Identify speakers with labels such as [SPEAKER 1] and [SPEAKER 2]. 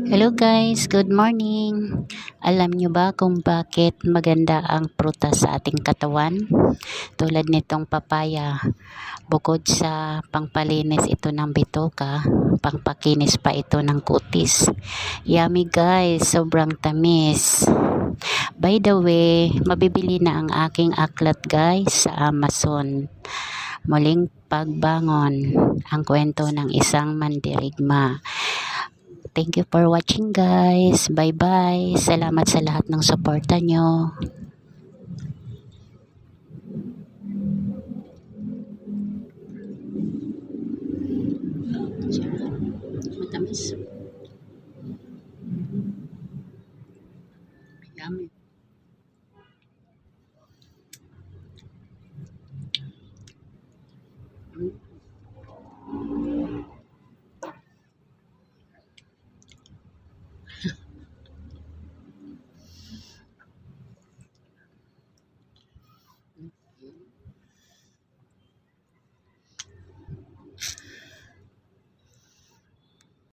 [SPEAKER 1] Hello guys, good morning. Alam nyo ba kung bakit maganda ang prutas sa ating katawan? Tulad nitong papaya, bukod sa pangpalinis ito ng bitoka, pangpakinis pa ito ng kutis. Yummy guys, sobrang tamis. By the way, mabibili na ang aking aklat guys sa Amazon. Muling pagbangon, ang kwento ng isang mandirigma. Thank you for watching guys. Bye-bye. Salamat sa lahat ng suporta nyo. Matamis.